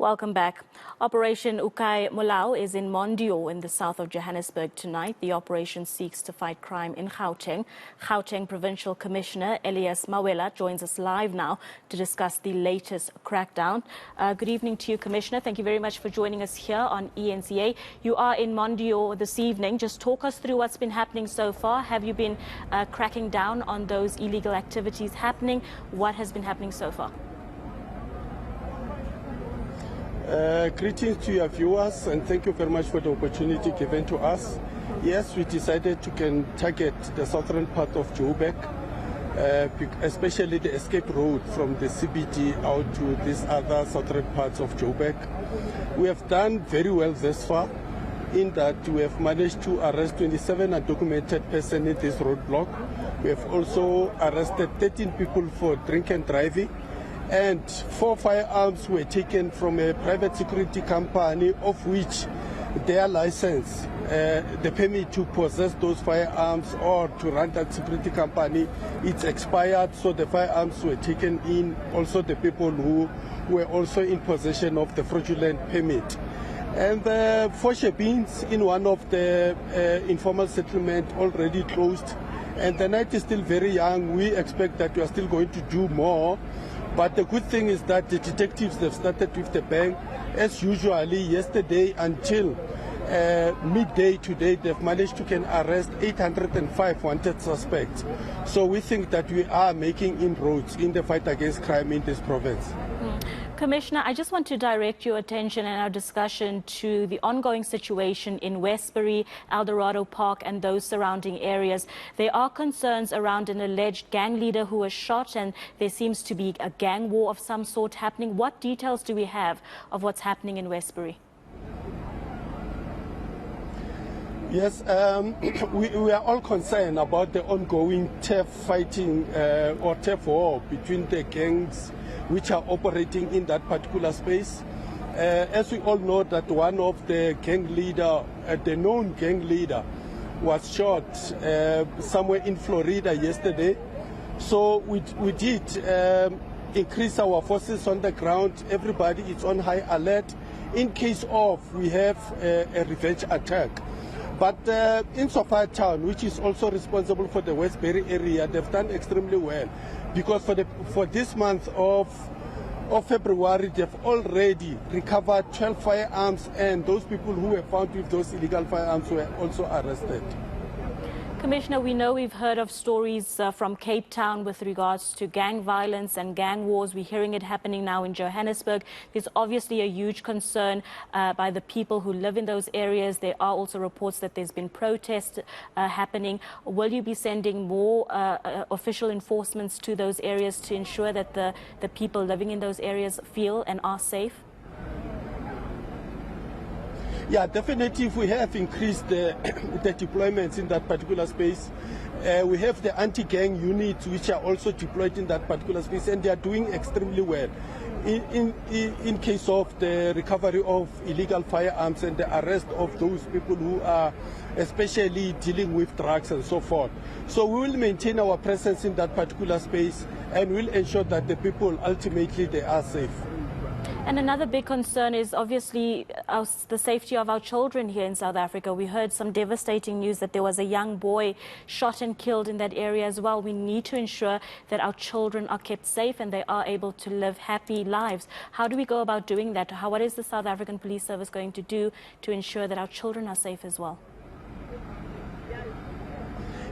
Welcome back. Operation Molao is in Mondeor in the south of Johannesburg tonight. The operation seeks to fight crime in Gauteng. Gauteng Provincial Commissioner Elias Mawela joins us live now to discuss the latest crackdown. Good evening to you, Commissioner. Thank you very much for joining us here on eNCA. You are in Mondeor this evening. Just talk us through what's been happening so far. Have you been cracking down on those illegal activities happening? What has been happening so far? Greetings to your viewers, and thank you very much for the opportunity given to us. Yes, we decided to target the southern part of Joburg, especially the escape road from the CBD out to these other southern parts of Joburg. We have done very well thus far in that we have managed to arrest 27 undocumented persons in this roadblock. We have also arrested 13 people for drink and driving. And 4 firearms were taken from a private security company, of which their license, the permit to possess those firearms or to run that security company, it's expired. So the firearms were taken in. Also the people who were also in possession of the fraudulent permit. And the 4 shebins in one of the informal settlement already closed. And the night is still very young. We expect that we are still going to do more. But the good thing is that the detectives have started with the bank. As usually, yesterday until midday today, they've managed to arrest 805 wanted suspects. So we think that we are making inroads in the fight against crime in this province. Commissioner, I just want to direct your attention in our discussion to the ongoing situation in Westbury, Eldorado Park and those surrounding areas. There are concerns around an alleged gang leader who was shot, and there seems to be a gang war of some sort happening. What details do we have of what's happening in Westbury? Yes, we are all concerned about the ongoing turf fighting or turf war between the gangs which are operating in that particular space. As we all know that one of the gang leader, the known gang leader, was shot somewhere in Florida yesterday. So we did increase our forces on the ground. Everybody is on high alert in case of we have a revenge attack. But insofar town, which is also responsible for the Westbury area, they've done extremely well, because for this month of February, they've already recovered 12 firearms, and those people who were found with those illegal firearms were also arrested. Commissioner, we know we've heard of stories from Cape Town with regards to gang violence and gang wars. We're hearing it happening now in Johannesburg. There's obviously a huge concern by the people who live in those areas. There are also reports that there's been protests happening. Will you be sending more official enforcements to those areas to ensure that the people living in those areas feel and are safe? Yeah, definitely. We have increased the deployments in that particular space. We have the anti-gang units which are also deployed in that particular space, and they are doing extremely well in case of the recovery of illegal firearms and the arrest of those people who are especially dealing with drugs and so forth. So we will maintain our presence in that particular space, and we'll ensure that the people ultimately they are safe. And another big concern is obviously the safety of our children here in South Africa. We heard some devastating news that there was a young boy shot and killed in that area as well. We need to ensure that our children are kept safe and they are able to live happy lives. How do we go about doing that? What is the South African Police Service going to do to ensure that our children are safe as well?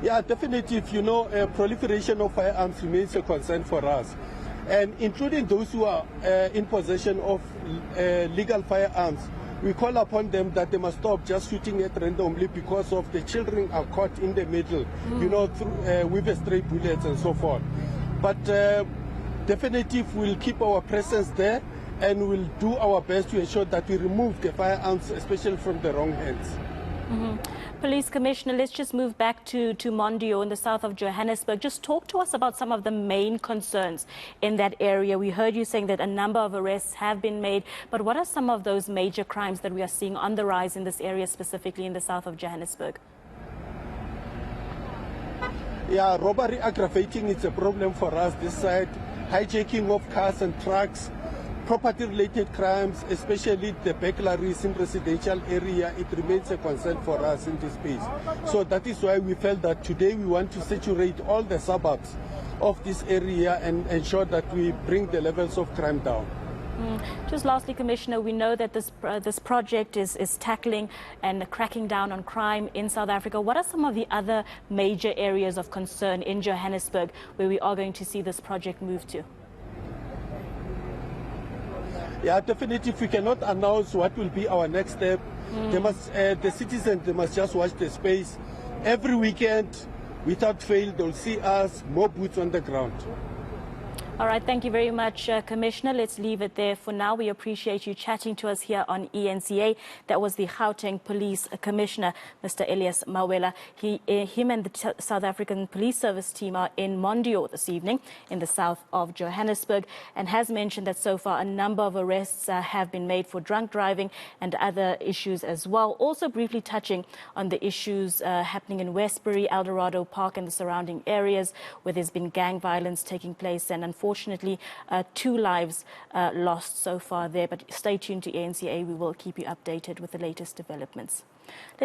Yeah, definitely. If you know, proliferation of firearms remains a concern for us. And including those who are in possession of legal firearms, we call upon them that they must stop just shooting at randomly, because of the children are caught in the middle, you know, through, with stray bullets and so forth. But definitely we'll keep our presence there, and we'll do our best to ensure that we remove the firearms, especially from the wrong hands. Police Commissioner, let's just move back to Mondeor in the south of Johannesburg. Just talk to us about some of the main concerns in that area. We heard you saying that a number of arrests have been made, but what are some of those major crimes that we are seeing on the rise in this area, specifically in the south of Johannesburg? Yeah, robbery aggravating is a problem for us this side. Hijacking of cars and trucks, property-related crimes, especially the burglaries in residential area, it remains a concern for us in this space. So that is why we felt that today we want to saturate all the suburbs of this area and ensure that we bring the levels of crime down. Just lastly, Commissioner, we know that this project is tackling and cracking down on crime in South Africa. What are some of the other major areas of concern in Johannesburg where we are going to see this project move to? Yeah, definitely. If we cannot announce what will be our next step, the citizens must just watch the space. Every weekend, without fail, they'll see us, more boots on the ground. All right, thank you very much, Commissioner. Let's leave it there for now. We appreciate you chatting to us here on eNCA. That was the Gauteng Police Commissioner, Mr. Elias Mawela. Him and the South African Police Service team are in Mondeor this evening in the south of Johannesburg, and has mentioned that so far a number of arrests have been made for drunk driving and other issues as well. Also briefly touching on the issues happening in Westbury, Eldorado Park and the surrounding areas where there's been gang violence taking place, and unfortunately 2 lives lost so far there. But stay tuned to eNCA. We will keep you updated with the latest developments.